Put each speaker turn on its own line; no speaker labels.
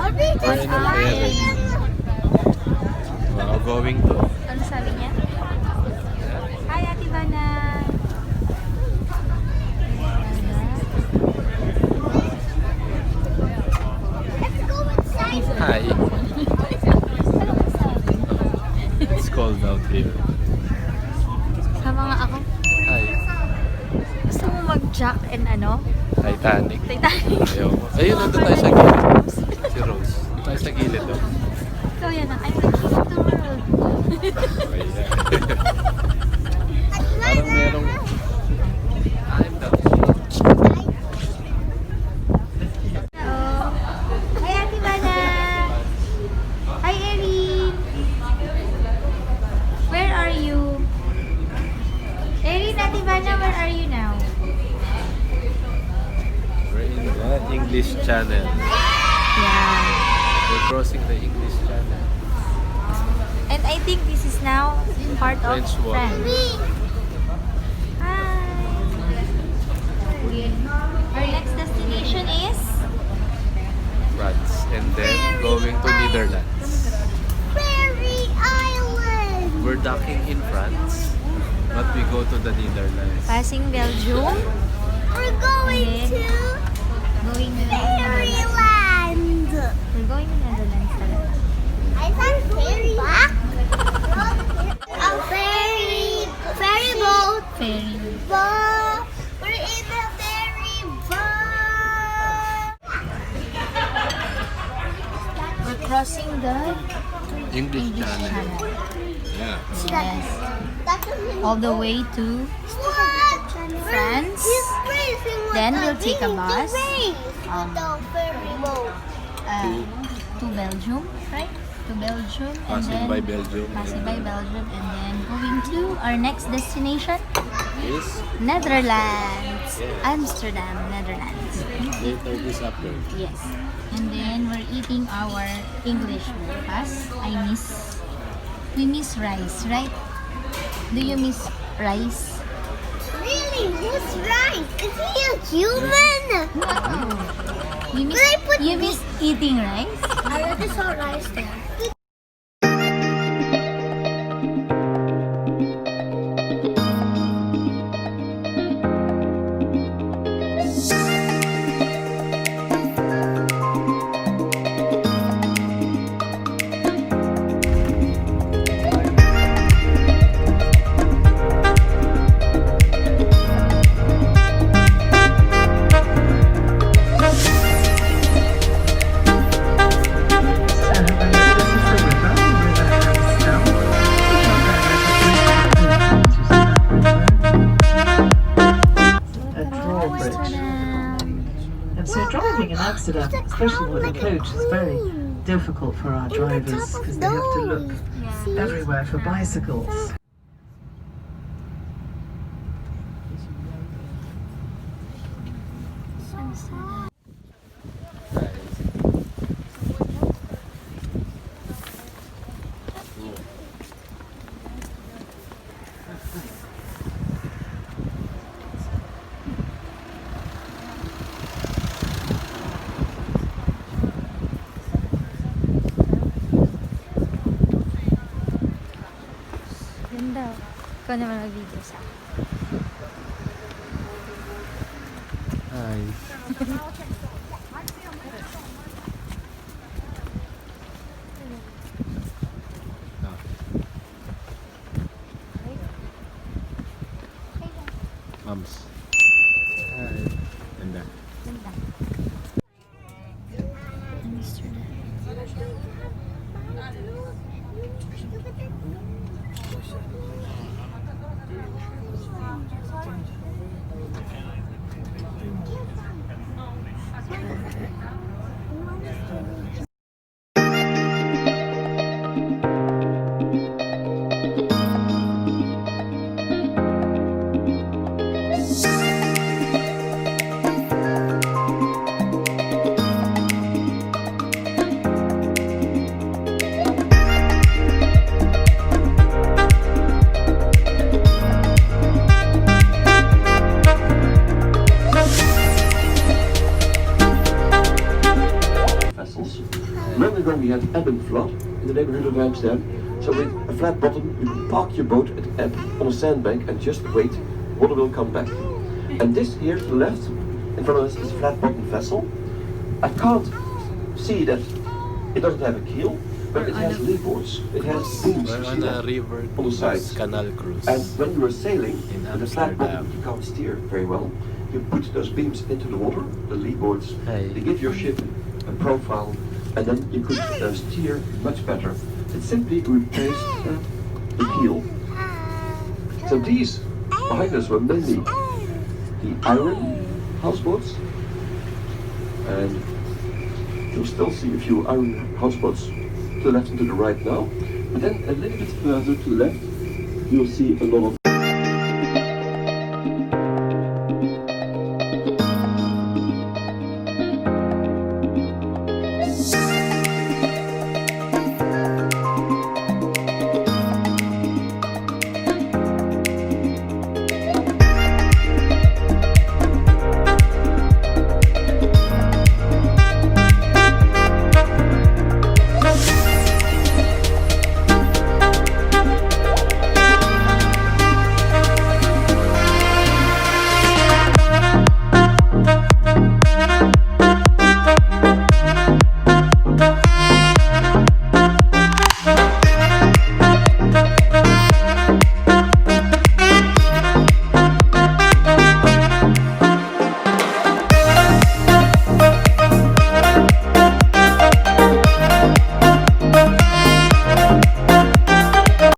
We're in a ferry. Wow, going to.
Ano sabi niya? Hi, Ate Bana!
Hi. It's cold out here.
Sama nga ako.
Hi.
Gusto mo mag-jack and ano?
Titanic.
Titanic.
Ayaw mo. Ayun, nandun tayo sa gilid. Si Rose. Nandun tayo sa gilid. Oh.
Ikaw yan ang I'm the king of the world.
Okay, yeah. Parang merong... I'm the king.
Hello. Hi, Ate Bana! Hi, Erin! Where are you? Erin, Ate Bana, where are you now?
We're in the English Channel.
Yeah.
We're crossing the English Channel.
And I think this is now part of
French water.
France. Hi! Our next destination is?
France. And then going to Netherlands.
Ferry Island.
We're docking in France, but we go to the Netherlands.
Passing Belgium.
We're going
Okay.
to
Going to
Ferry
Netherlands.
Land.
We're going to Netherlands talaga.
I thought ferry. Back. A ferry boat.
Ferry.
Boat. We're in the ferry boat.
We're crossing the
English
English
Channel.
Channel.
Yeah.
Yes.
That's
All the way to France. Then we'll take a bus.
The ferry boat.
To Belgium, right? To Belgium. And
Passing
then
by Belgium.
Passing by Belgium. And then going to our next destination,
Yes.
Netherlands.
Yes.
Amsterdam, Netherlands.
Later this after.
Yes. And then we're eating our English breakfast. We miss rice, right? Do you miss rice?
Really? Who's right? Is he a human?
You miss eating rice?
I already saw rice there.
And so driving in Amsterdam, especially with a coach, is very difficult for our drivers because they have to look everywhere for bicycles.
Ganda. Ikaw naman mag-video sa akin.
Hi. Mams. Hi. Ganda.
Ganda. Amsterdam.
Long ago we had ebb and flood in the neighborhood of Amsterdam. So with a flat bottom, you can park your boat at ebb on a sandbank and just wait. Water will come back. And this here to the left, in front of us, is a flat bottom vessel. I can't see that it doesn't have a keel, but it has lee boards. It has beams
We're
you
on
see
a
that,
river
on the sides.
Canal cruise.
And when you are sailing
In
with a flat bottom,
Amsterdam.
you can't steer very well. You put those beams into the water, the lee boards.
Hey.
They give your ship a profile, and then you could steer much better. It simply replaced the keel. So these behind us were mainly the iron houseboats, and you'll still see a few iron houseboats to the left and to the right now. But then a little bit further to the left, you'll see a lot of